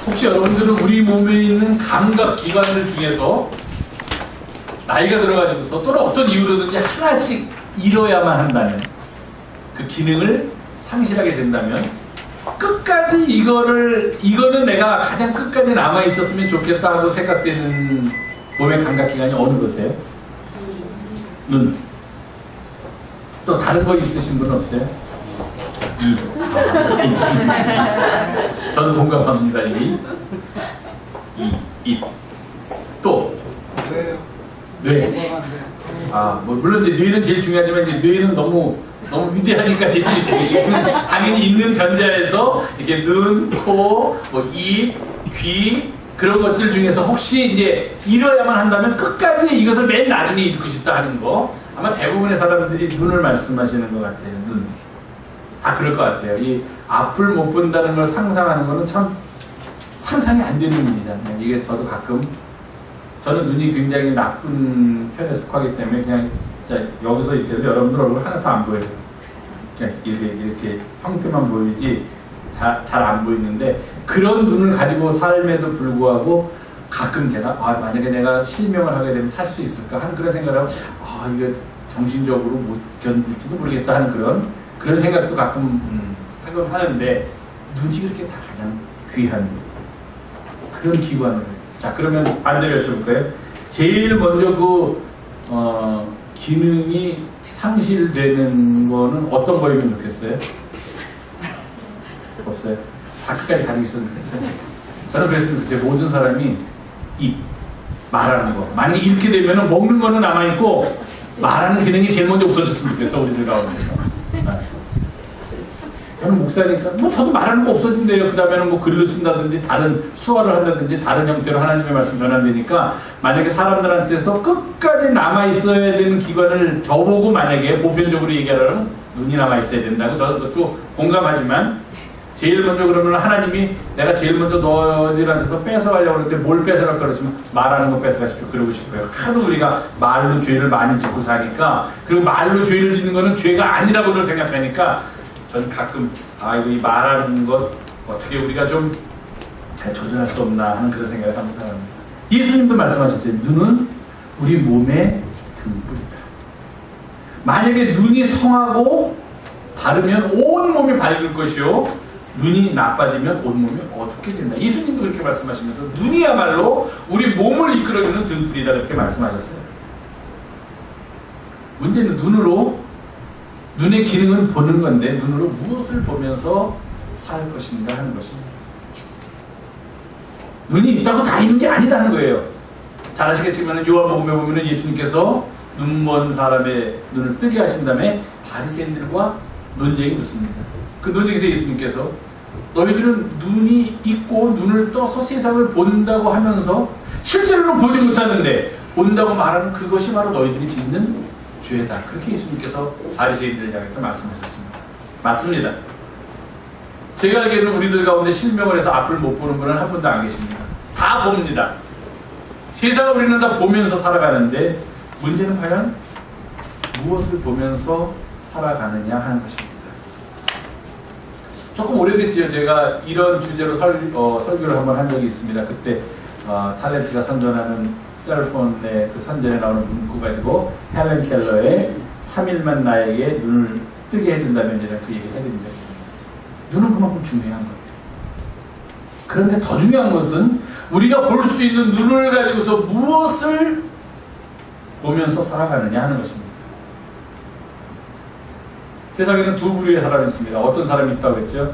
혹시 여러분들은 우리 몸에 있는 감각 기관들 중에서 나이가 들어가지고서 또는 어떤 이유로든지 하나씩 잃어야만 한다면, 그 기능을 상실하게 된다면 끝까지 이거는 내가 가장 끝까지 남아 있었으면 좋겠다 하고 생각되는 몸의 감각 기관이 어느 것이에요? 눈. 또 다른 거 있으신 분 없어요? 저는 공감합니다. 입. 또 뇌. 물론 이제 뇌는 제일 중요하지만 이제 뇌는 너무 위대하니까 당연히 있는 전자에서 이렇게 눈, 코, 입, 귀 그런 것들 중에서 혹시 이제 잃어야만 한다면 끝까지 이것을 맨 나중에 잃고 싶다 하는 거, 아마 대부분의 사람들이 눈을 말씀하시는 것 같아요. 눈. 다 그럴 것 같아요. 이 앞을 못 본다는 걸 상상하는 거는 참 상상이 안 되는 일이잖아요. 이게 저도 가끔, 저는 눈이 굉장히 나쁜 편에 속하기 때문에 그냥 여기서 이렇게 여러분들 얼굴 하나도 안 보여요. 그냥 이렇게 형태만 보이지 잘 안 보이는데, 그런 눈을 가지고 삶에도 불구하고 가끔 제가 만약에 내가 실명을 하게 되면 살 수 있을까 하는 그런 생각을 하고, 이게 정신적으로 못 견딜지도 모르겠다 하는 그런 생각도 가끔 하는데, 눈이 그렇게 다 가장 귀한 그런 기관을. 자, 그러면 반대로 여쭤볼까요? 제일 먼저 기능이 상실되는 거는 어떤 거이면 좋겠어요? 없어요? 다크까지 가지고 있었으면 좋겠어요? 저는 그랬으면 좋겠어요. 모든 사람이 입, 말하는 거. 만약에 이렇게 되면 먹는 거는 남아있고 말하는 기능이 제일 먼저 없어졌으면 좋겠어, 우리들 가운데서. 저는 목사니까 저도 말하는 거 없어진대요. 그 다음에는 글을 쓴다든지 다른 수화를 한다든지 다른 형태로 하나님의 말씀 전환되니까, 만약에 사람들한테서 끝까지 남아있어야 되는 기관을 저보고 만약에 보편적으로 얘기하려면 눈이 남아있어야 된다고, 저도 그것도 공감하지만, 제일 먼저 그러면 하나님이 내가 제일 먼저 너희들한테서 뺏어가려고 하는데 뭘 뺏어갈까 그러시면 말하는 거 뺏어가시고 그러고 싶어요. 하도 우리가 말로 죄를 많이 짓고 사니까, 그리고 말로 죄를 짓는 거는 죄가 아니라고들 생각하니까, 저는 가끔 이거 이 말하는 것 어떻게 우리가 좀 잘 조절할 수 없나 하는 그런 생각을 항상 합니다. 예수님도 말씀하셨어요. 눈은 우리 몸의 등불이다. 만약에 눈이 성하고 바르면 온 몸이 밝을 것이요, 눈이 나빠지면 온 몸이 어둡게 된다. 예수님도 그렇게 말씀하시면서 눈이야말로 우리 몸을 이끌어주는 등불이다, 그렇게 말씀하셨어요. 문제는 눈의 기능은 보는 건데, 눈으로 무엇을 보면서 살 것인가 하는 것입니다. 눈이 있다고 다 있는 게 아니다는 거예요. 잘 아시겠지만 요한복음에 보면 예수님께서 눈먼 사람의 눈을 뜨게 하신 다음에 바리새인들과 논쟁이 붙습니다. 그 논쟁에서 예수님께서 너희들은 눈이 있고 눈을 떠서 세상을 본다고 하면서 실제로는 보지 못하는데 본다고 말하는 그것이 바로 너희들이 짓는 죄다. 그렇게 예수님께서 바리새인들을 향해서 말씀하셨습니다. 맞습니다. 제가 알기로는 우리들 가운데 실명을 해서 앞을 못 보는 분은 한 분도 안 계십니다. 다 봅니다. 세상을 우리는 다 보면서 살아가는데, 문제는 과연 무엇을 보면서 살아가느냐 하는 것입니다. 조금 오래됐지요. 제가 이런 주제로 설교를 한번 한 적이 있습니다. 그때 탤런트가 선전하는 셀폰의 그 선전에 나오는 문구 가지고 헬렌 켈러의 3일만 나에게 눈을 뜨게 해준다면이라는 그 얘기를 해드린 적이 있습니다. 눈은 그만큼 중요한 거예요. 그런데 더 중요한 것은 우리가 볼 수 있는 눈을 가지고서 무엇을 보면서 살아가느냐 하는 것입니다. 세상에는 두 부류의 사람이 있습니다. 어떤 사람이 있다고 했죠?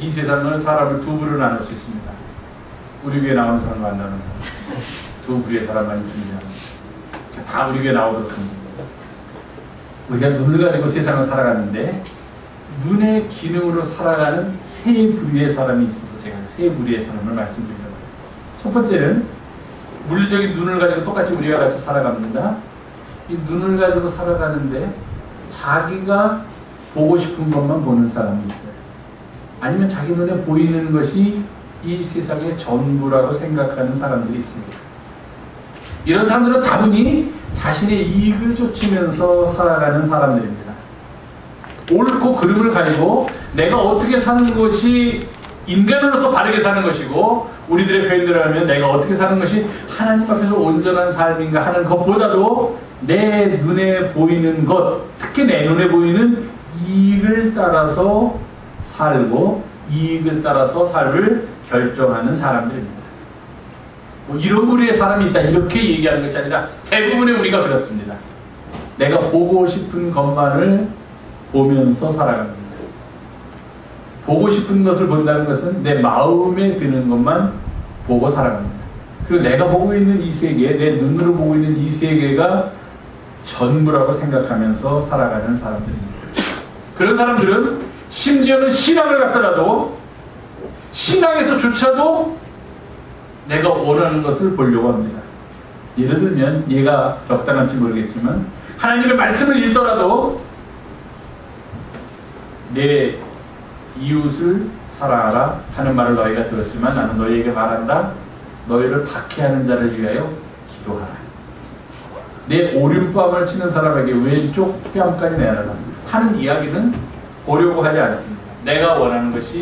이 세상을 사람을 두 부류로 나눌 수 있습니다. 우리 교회 나오는 사람, 안 나오는 사람. 두 부류의 사람만이 존재합니다. 다 우리 교회 나오도록 합니다. 우리가 눈을 가지고 세상을 살아가는데, 눈의 기능으로 살아가는 세 부류의 사람이 있어서 제가 세 부류의 사람을 말씀드리려고 해요. 첫 번째는 물리적인 눈을 가지고 똑같이 우리와 같이 살아갑니다. 이 눈을 가지고 살아가는데 자기가 보고 싶은 것만 보는 사람이 있어요. 아니면 자기 눈에 보이는 것이 이 세상의 전부라고 생각하는 사람들이 있습니다. 이런 사람들은 다분히 자신의 이익을 쫓으면서 살아가는 사람들입니다. 옳고 그름을 가지고 내가 어떻게 사는 것이 인간으로서 바르게 사는 것이고, 우리들의 표현대로 하면 내가 어떻게 사는 것이 하나님 앞에서 온전한 삶인가 하는 것보다도 내 눈에 보이는 것, 특히 내 눈에 보이는 이익을 따라서 살고 이익을 따라서 삶을 결정하는 사람들입니다. 뭐 이런 부류의 사람이 있다 이렇게 얘기하는 것이 아니라 대부분의 우리가 그렇습니다. 내가 보고 싶은 것만을 보면서 살아갑니다. 보고 싶은 것을 본다는 것은 내 마음에 드는 것만 보고 살아갑니다. 그리고 내가 보고 있는 이 세계, 내 눈으로 보고 있는 이 세계가 전부라고 생각하면서 살아가는 사람들입니다. 그런 사람들은 심지어는 신앙을 갖더라도 신앙에서조차도 내가 원하는 것을 보려고 합니다. 예를 들면 얘가 적당할지 모르겠지만 하나님의 말씀을 읽더라도 내 이웃을 사랑하라 하는 말을 너희가 들었지만 나는 너희에게 말한다. 너희를 박해하는 자를 위하여 기도하라. 내 오른뺨을 치는 사람에게 왼쪽 뺨까지 내라 하는 이야기는 보려고 하지 않습니다. 내가 원하는 것이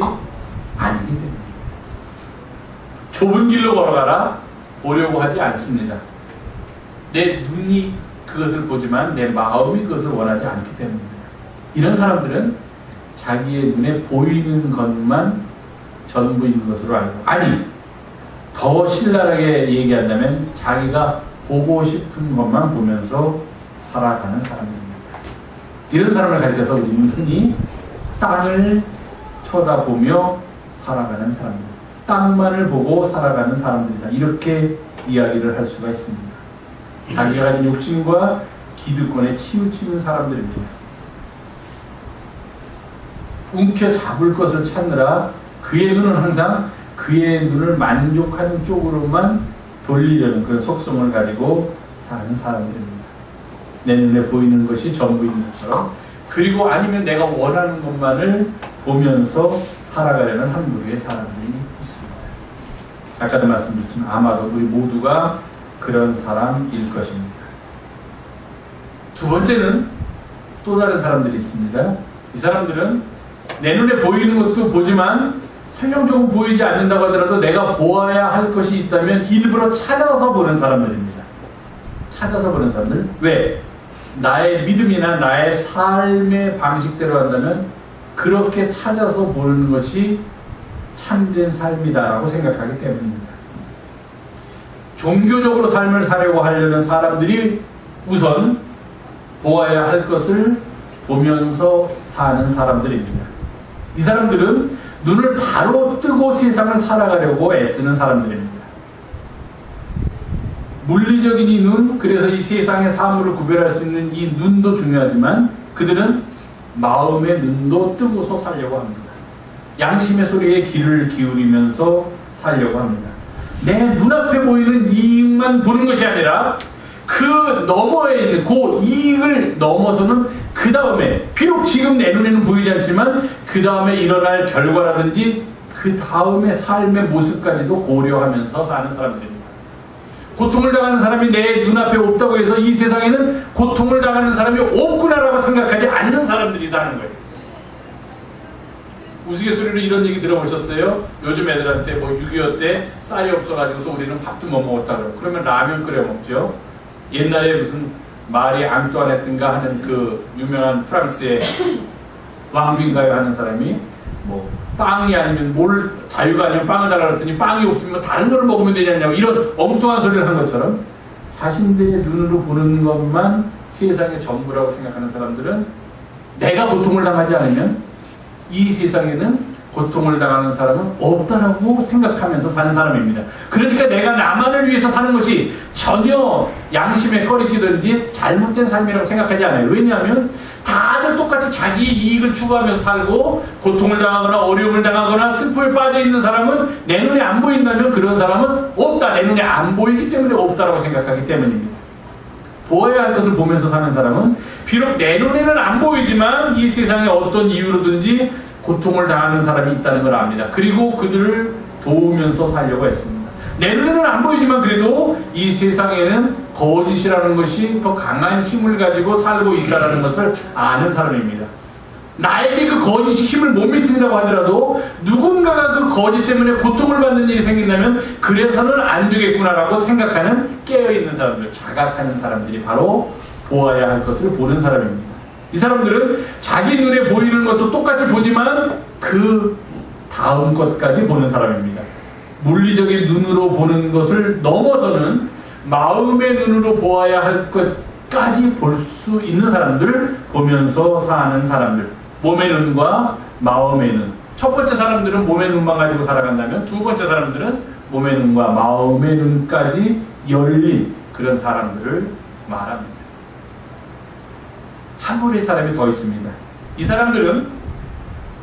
아니기 때문에. 좁은 길로 걸어가라 보려고 하지 않습니다. 내 눈이 그것을 보지만 내 마음이 그것을 원하지 않기 때문입니다. 이런 사람들은 자기의 눈에 보이는 것만 전부인 것으로 알고, 아니 더 신랄하게 얘기한다면 자기가 보고 싶은 것만 보면서 살아가는 사람입니다. 이런 사람을 가리켜서 우리는 흔히 땅을 쳐다보며 살아가는 사람입니다. 땅만을 보고 살아가는 사람들이다. 이렇게 이야기를 할 수가 있습니다. 자기가 가진 욕심과 기득권에 치우치는 사람들입니다. 움켜잡을 것을 찾느라 그의 눈은 항상 그의 눈을 만족하는 쪽으로만 돌리려는 그런 속성을 가지고 사는 사람들입니다. 내 눈에 보이는 것이 전부인 것처럼, 그리고 아니면 내가 원하는 것만을 보면서 살아가려는 한 무리의 사람들이 있습니다. 아까도 말씀드렸지만 아마도 우리 모두가 그런 사람일 것입니다. 두 번째는 또 다른 사람들이 있습니다. 이 사람들은 내 눈에 보이는 것도 보지만 설령 조금 보이지 않는다고 하더라도 내가 보아야 할 것이 있다면 일부러 찾아서 보는 사람들입니다. 찾아서 보는 사람들. 왜? 나의 믿음이나 나의 삶의 방식대로 한다면 그렇게 찾아서 보는 것이 참된 삶이다라고 생각하기 때문입니다. 종교적으로 삶을 사려고 하려는 사람들이 우선 보아야 할 것을 보면서 사는 사람들입니다. 이 사람들은 눈을 바로 뜨고 세상을 살아가려고 애쓰는 사람들입니다. 물리적인 이 눈, 그래서 이 세상의 사물을 구별할 수 있는 이 눈도 중요하지만 그들은 마음의 눈도 뜨고서 살려고 합니다. 양심의 소리에 귀를 기울이면서 살려고 합니다. 내 눈앞에 보이는 이익만 보는 것이 아니라 그 너머에 있는 그 이익을 넘어서는 그 다음에, 비록 지금 내 눈에는 보이지 않지만 그 다음에 일어날 결과라든지 그 다음의 삶의 모습까지도 고려하면서 사는 사람들입니다. 고통을 당하는 사람이 내 눈앞에 없다고 해서 이 세상에는 고통을 당하는 사람이 없구나라고 생각하지 않는 사람들이다 하는 거예요. 우스갯소리로 이런 얘기 들어보셨어요? 요즘 애들한테 뭐 6.25 때 쌀이 없어가지고서 우리는 밥도 못 먹었다고. 그러면 라면 끓여 먹죠. 옛날에 무슨 마리 앙뚜아네트인가 하는 그 유명한 프랑스의 왕비인가요 하는 사람이 뭐 빵이 아니면 자유가 아니면 빵을 달라고 했더니 빵이 없으면 다른 걸 먹으면 되지 않냐고 이런 엉뚱한 소리를 한 것처럼 자신들의 눈으로 보는 것만 세상의 전부라고 생각하는 사람들은 내가 고통을 당하지 않으면 이 세상에는 고통을 당하는 사람은 없다라고 생각하면서 사는 사람입니다. 그러니까 내가 나만을 위해서 사는 것이 전혀 양심에 꺼리끼든지 잘못된 삶이라고 생각하지 않아요. 왜냐하면 다들 똑같이 자기 이익을 추구하면서 살고 고통을 당하거나 어려움을 당하거나 슬픔에 빠져있는 사람은 내 눈에 안 보인다면 그런 사람은 없다. 내 눈에 안 보이기 때문에 없다라고 생각하기 때문입니다. 보아야 할 것을 보면서 사는 사람은 비록 내 눈에는 안 보이지만 이 세상에 어떤 이유로든지 고통을 당하는 사람이 있다는 걸 압니다. 그리고 그들을 도우면서 살려고 했습니다. 내 눈에는 안 보이지만 그래도 이 세상에는 거짓이라는 것이 더 강한 힘을 가지고 살고 있다는 것을 아는 사람입니다. 나에게 그 거짓이 힘을 못 미친다고 하더라도 누군가가 그 거짓 때문에 고통을 받는 일이 생긴다면 그래서는 안 되겠구나라고 생각하는 깨어있는 사람들, 자각하는 사람들이 바로 보아야 할 것을 보는 사람입니다. 이 사람들은 자기 눈에 보이는 것도 똑같이 보지만 그 다음 것까지 보는 사람입니다. 물리적인 눈으로 보는 것을 넘어서는 마음의 눈으로 보아야 할 것까지 볼 수 있는 사람들을 보면서 사는 사람들. 몸의 눈과 마음의 눈. 첫 번째 사람들은 몸의 눈만 가지고 살아간다면 두 번째 사람들은 몸의 눈과 마음의 눈까지 열린 그런 사람들을 말합니다. 한 무리의 사람이 더 있습니다. 이 사람들은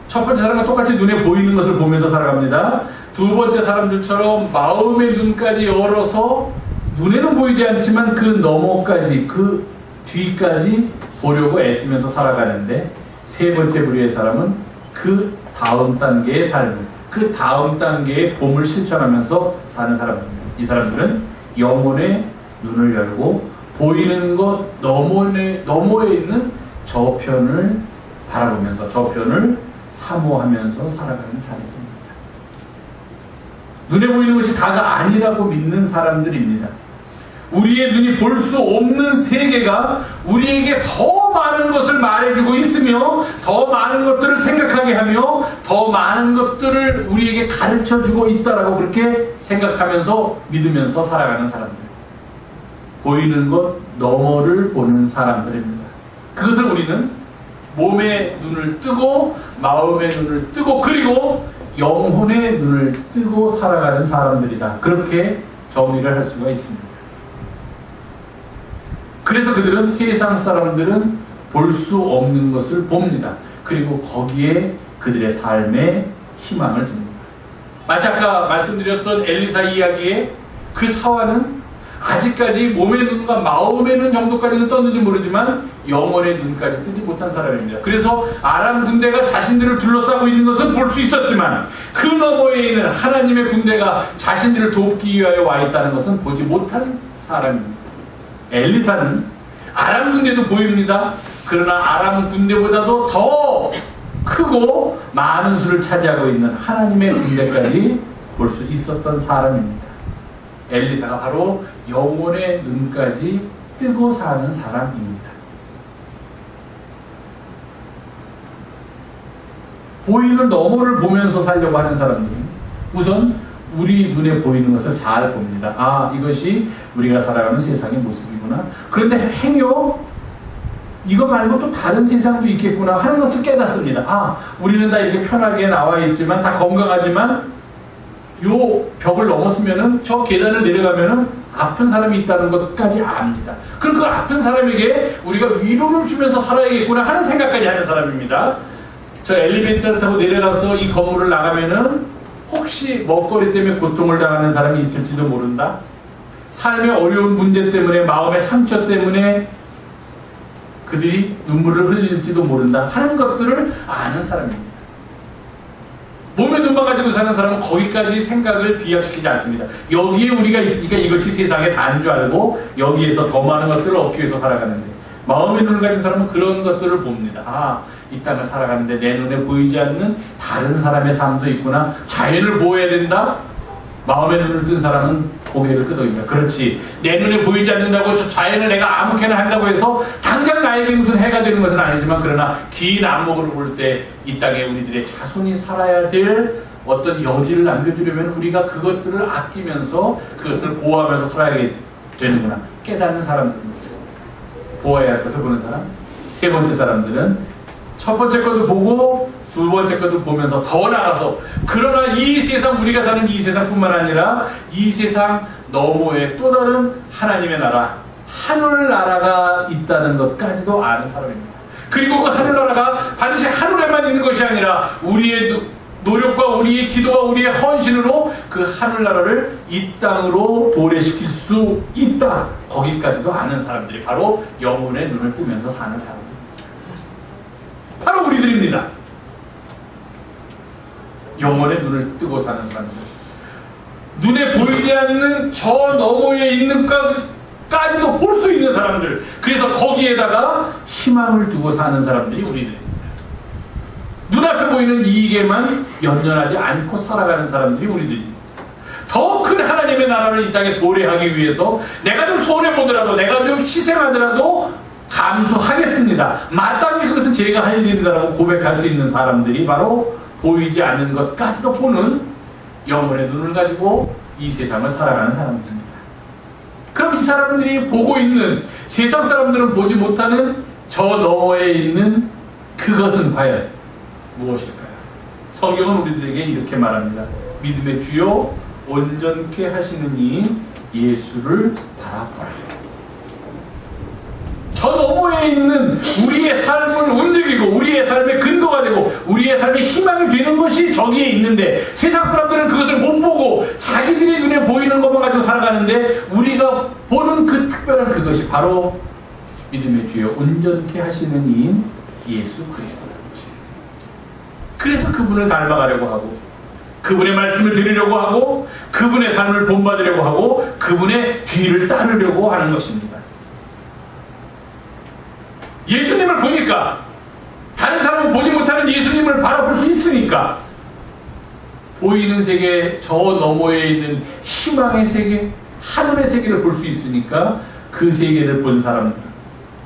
첫 번째 사람과 똑같이 눈에 보이는 것을 보면서 살아갑니다. 두 번째 사람들처럼 마음의 눈까지 열어서 눈에는 보이지 않지만 그 너머까지, 그 뒤까지 보려고 애쓰면서 살아가는데, 세 번째 부류의 사람은 그 다음 단계의 삶을, 그 다음 단계의 봄을 실천하면서 사는 사람입니다. 이 사람들은 영혼의 눈을 열고 보이는 것 너머에 있는 저편을 바라보면서 저편을 사모하면서 살아가는 사람입니다. 눈에 보이는 것이 다가 아니라고 믿는 사람들입니다. 우리의 눈이 볼 수 없는 세계가 우리에게 더 많은 것을 말해주고 있으며 더 많은 것들을 생각하게 하며 더 많은 것들을 우리에게 가르쳐주고 있다라고 그렇게 생각하면서 믿으면서 살아가는 사람들. 보이는 것 너머를 보는 사람들입니다. 그것을 우리는 몸의 눈을 뜨고 마음의 눈을 뜨고 그리고 영혼의 눈을 뜨고 살아가는 사람들이다. 그렇게 정의를 할 수가 있습니다. 그래서 그들은 세상 사람들은 볼 수 없는 것을 봅니다. 그리고 거기에 그들의 삶에 희망을 줍니다. 마치 아까 말씀드렸던 엘리사 이야기의 그 사화는 아직까지 몸의 눈과 마음의 눈 정도까지는 떴는지 모르지만 영혼의 눈까지 뜨지 못한 사람입니다. 그래서 아람 군대가 자신들을 둘러싸고 있는 것은 볼 수 있었지만 그 너머에 있는 하나님의 군대가 자신들을 돕기 위하여 와 있다는 것은 보지 못한 사람입니다. 엘리사는 아람 군대도 보입니다. 그러나 아람 군대보다도 더 크고 많은 수를 차지하고 있는 하나님의 군대까지 볼 수 있었던 사람입니다. 엘리사가 바로 영혼의 눈까지 뜨고 사는 사람입니다. 보이는 너머를 보면서 살려고 하는 사람들은 우선 우리 눈에 보이는 것을 잘 봅니다. 아, 이것이 우리가 살아가는 세상의 모습이구나. 그런데 행여 이거 말고 또 다른 세상도 있겠구나 하는 것을 깨닫습니다. 아, 우리는 다 이렇게 편하게 나와 있지만 다 건강하지만 요 벽을 넘었으면은 저 계단을 내려가면은 아픈 사람이 있다는 것까지 압니다. 그럼 그 아픈 사람에게 우리가 위로를 주면서 살아야겠구나 하는 생각까지 하는 사람입니다. 저 엘리베이터를 타고 내려가서 이 건물을 나가면은 혹시 먹거리 때문에 고통을 당하는 사람이 있을지도 모른다. 삶의 어려운 문제 때문에 마음의 상처 때문에 그들이 눈물을 흘릴지도 모른다 하는 것들을 아는 사람입니다. 몸에 눈만 가지고 사는 사람은 거기까지 생각을 비약시키지 않습니다. 여기에 우리가 있으니까 이것이 세상의 다인 줄 알고 여기에서 더 많은 것들을 얻기 위해서 살아가는데 마음의 눈을 가진 사람은 그런 것들을 봅니다. 아, 이 땅을 살아가는데 내 눈에 보이지 않는 다른 사람의 삶도 있구나. 자연을 보호해야 된다. 마음의 눈을 뜬 사람은 고개를 끄덕입니다. 그렇지. 내 눈에 보이지 않는다고 저 자연을 내가 아무렇게나 한다고 해서 당장 나에게 무슨 해가 되는 것은 아니지만 그러나 긴 안목으로 볼 때 이 땅에 우리들의 자손이 살아야 될 어떤 여지를 남겨주려면 우리가 그것들을 아끼면서 그것들을 보호하면서 살아야 되는구나. 깨닫는 사람들입니다. 보호해야 할 것을 보는 사람. 세 번째 사람들은 첫 번째 것도 보고 두 번째 것도 보면서 더 나아가서 그러나 이 세상 우리가 사는 이 세상뿐만 아니라 이 세상 너머에 또 다른 하나님의 나라 하늘나라가 있다는 것까지도 아는 사람입니다. 그리고 그 하늘나라가 반드시 하늘에만 있는 것이 아니라 우리의 노력과 우리의 기도와 우리의 헌신으로 그 하늘나라를 이 땅으로 도래시킬 수 있다. 거기까지도 아는 사람들이 바로 영혼의 눈을 뜨면서 사는 사람입니다. 바로 우리들입니다. 영혼의 눈을 뜨고 사는 사람들. 눈에 보이지 않는 저 너머에 있는 까지도 볼 수 있는 사람들. 그래서 거기에다가 희망을 두고 사는 사람들이 우리들입니다. 눈앞에 보이는 이익에만 연연하지 않고 살아가는 사람들이 우리들입니다. 더 큰 하나님의 나라를 이 땅에 도래하기 위해서 내가 좀 손해보더라도, 내가 좀 희생하더라도 감수하겠습니다. 마땅히 그것은 제가 할 일입니다라고 고백할 수 있는 사람들이 바로 보이지 않는 것까지도 보는 영혼의 눈을 가지고 이 세상을 살아가는 사람들입니다. 그럼 이 사람들이 보고 있는, 세상 사람들은 보지 못하는 저 너머에 있는 그것은 과연 무엇일까요? 성경은 우리들에게 이렇게 말합니다. 믿음의 주요 온전케 하시는 이 예수를 바라보라. 저 너머에 있는 우리의 삶을 움직이고 우리의 삶의 근거가 되고 우리의 삶의 희망이 되는 것이 저기에 있는데, 세상 사람들은 그것을 못 보고 자기들의 눈에 보이는 것만 가지고 살아가는데, 우리가 보는 그 특별한 그것이 바로 믿음의 주여 온전케 하시는 이인 예수 그리스도라는 것입니다. 그래서 그분을 닮아가려고 하고, 그분의 말씀을 들으려고 하고, 그분의 삶을 본받으려고 하고, 그분의 뒤를 따르려고 하는 것입니다. 예수님을 보니까, 다른 사람은 보지 못하는 예수님을 바라볼 수 있으니까, 보이는 세계 저 너머에 있는 희망의 세계, 하늘의 세계를 볼 수 있으니까 그 세계를 본 사람들은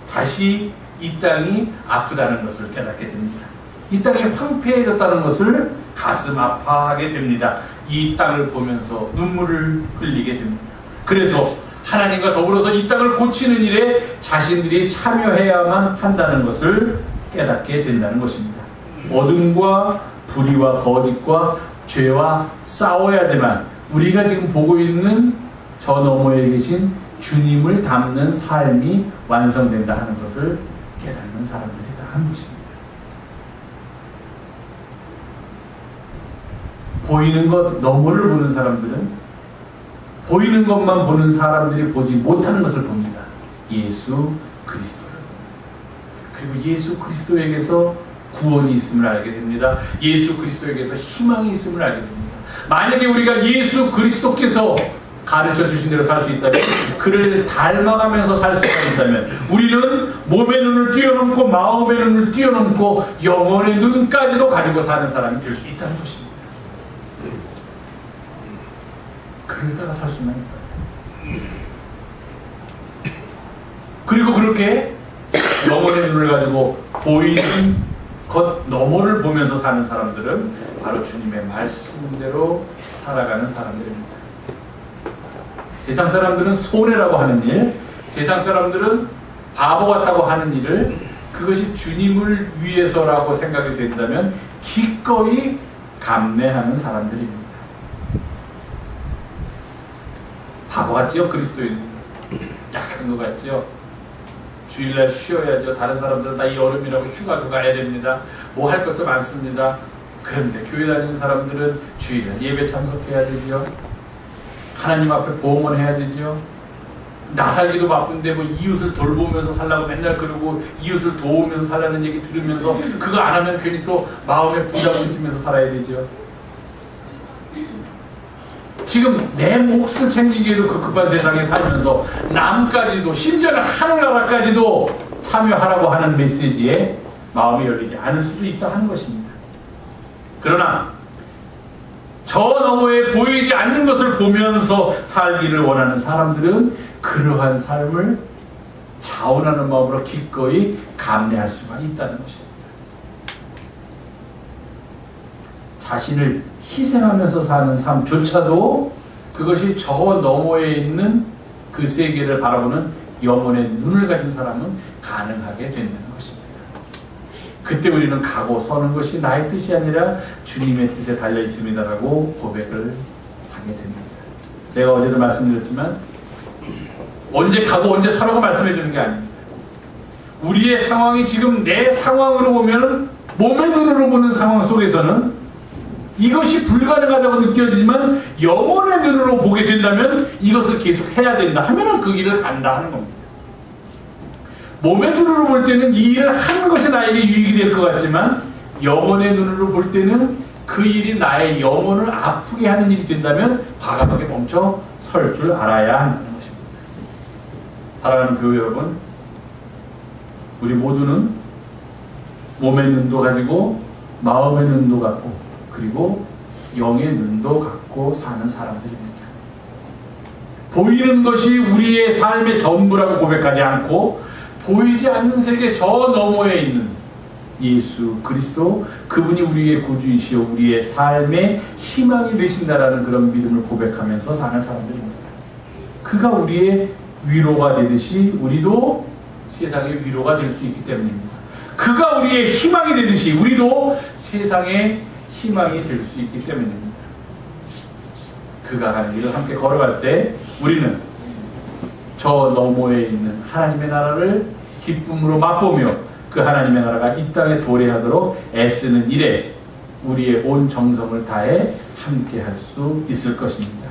다시 이 땅이 아프다는 것을 깨닫게 됩니다. 이 땅이 황폐해졌다는 것을 가슴 아파하게 됩니다. 이 땅을 보면서 눈물을 흘리게 됩니다. 그래서 하나님과 더불어서 이 땅을 고치는 일에 자신들이 참여해야만 한다는 것을 깨닫게 된다는 것입니다. 어둠과 불의와 거짓과 죄와 싸워야지만 우리가 지금 보고 있는 저 너머에 계신 주님을 닮는 삶이 완성된다 하는 것을 깨닫는 사람들이다 하는 것입니다. 보이는 것 너머를 보는 사람들은 보이는 것만 보는 사람들이 보지 못하는 것을 봅니다. 예수 그리스도를. 그리고 예수 그리스도에게서 구원이 있음을 알게 됩니다. 예수 그리스도에게서 희망이 있음을 알게 됩니다. 만약에 우리가 예수 그리스도께서 가르쳐 주신 대로 살 수 있다면, 그를 닮아가면서 살 수가 있다면, 우리는 몸의 눈을 뛰어넘고 마음의 눈을 뛰어넘고 영혼의 눈까지도 가지고 사는 사람이 될 수 있다는 것입니다. 그러다가 살 수만 있다. 그리고 그렇게 영혼의 눈을 가지고 보이는 것 너머를 보면서 사는 사람들은 바로 주님의 말씀대로 살아가는 사람들입니다. 세상 사람들은 손해라고 하는 일, 세상 사람들은 바보 같다고 하는 일을 그것이 주님을 위해서라고 생각이 된다면 기꺼이 감내하는 사람들입니다. 바보 같지요? 그리스도인 약한 것 같지요? 주일날 쉬어야죠. 다른 사람들은 다 여름이라고 휴가도 가야 됩니다. 뭐 할 것도 많습니다. 그런데 교회 다니는 사람들은 주일날 예배 참석해야 되죠. 하나님 앞에 봉헌해야 되죠. 나 살기도 바쁜데 뭐 이웃을 돌보면서 살라고 맨날 그러고, 이웃을 도우면서 살라는 얘기 들으면서 그거 안 하면 괜히 또 마음에 부담을 느끼면서 살아야 되죠. 지금 내 몫을 챙기기에도 그 급한 세상에 살면서 남까지도, 심지어는 하늘나라까지도 참여하라고 하는 메시지에 마음이 열리지 않을 수도 있다 하는 것입니다. 그러나 저 너머에 보이지 않는 것을 보면서 살기를 원하는 사람들은 그러한 삶을 자원하는 마음으로 기꺼이 감내할 수가 있다는 것입니다. 자신을 희생하면서 사는 삶조차도 그것이 저 너머에 있는 그 세계를 바라보는 영혼의 눈을 가진 사람은 가능하게 된다는 것입니다. 그때 우리는 가고 서는 것이 나의 뜻이 아니라 주님의 뜻에 달려 있습니다라고 고백을 하게 됩니다. 제가 어제도 말씀드렸지만 언제 가고 언제 서라고 말씀해 주는 게 아닙니다. 우리의 상황이 지금 내 상황으로 보면, 몸의 눈으로 보는 상황 속에서는 이것이 불가능하다고 느껴지지만 영혼의 눈으로 보게 된다면 이것을 계속 해야 된다 하면은 그 길을 간다 하는 겁니다. 몸의 눈으로 볼 때는 이 일을 하는 것이 나에게 유익이 될 것 같지만 영혼의 눈으로 볼 때는 그 일이 나의 영혼을 아프게 하는 일이 된다면 과감하게 멈춰 설 줄 알아야 한다는 것입니다. 사랑하는 교회 여러분, 우리 모두는 몸의 눈도 가지고 마음의 눈도 갖고 그리고 영의 눈도 갖고 사는 사람들입니다. 보이는 것이 우리의 삶의 전부라고 고백하지 않고 보이지 않는 세계 저 너머에 있는 예수 그리스도, 그분이 우리의 구주이시오 우리의 삶의 희망이 되신다라는 그런 믿음을 고백하면서 사는 사람들입니다. 그가 우리의 위로가 되듯이 우리도 세상의 위로가 될 수 있기 때문입니다. 그가 우리의 희망이 되듯이 우리도 세상의 희망이 될 수 있기 때문입니다. 그가 가는 길을 함께 걸어갈 때 우리는 저 너머에 있는 하나님의 나라를 기쁨으로 맛보며 그 하나님의 나라가 이 땅에 도래하도록 애쓰는 일에 우리의 온 정성을 다해 함께 할 수 있을 것입니다.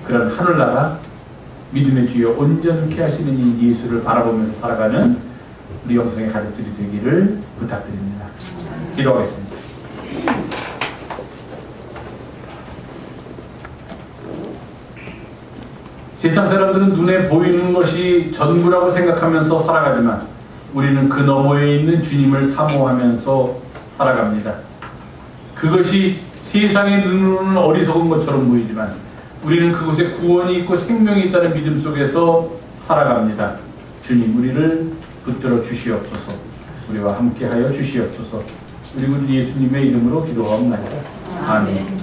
그런 하늘나라 믿음의 주여 온전케 하시는 이 예수를 바라보면서 살아가는 우리 영성의 가족들이 되기를 부탁드립니다. 기도하겠습니다. 세상 사람들은 눈에 보이는 것이 전부라고 생각하면서 살아가지만 우리는 그 너머에 있는 주님을 사모하면서 살아갑니다. 그것이 세상의 눈으로는 어리석은 것처럼 보이지만 우리는 그곳에 구원이 있고 생명이 있다는 믿음 속에서 살아갑니다. 주님, 우리를 붙들어 주시옵소서. 우리와 함께하여 주시옵소서. 우리 구주 예수님의 이름으로 기도하옵나이다. 아멘.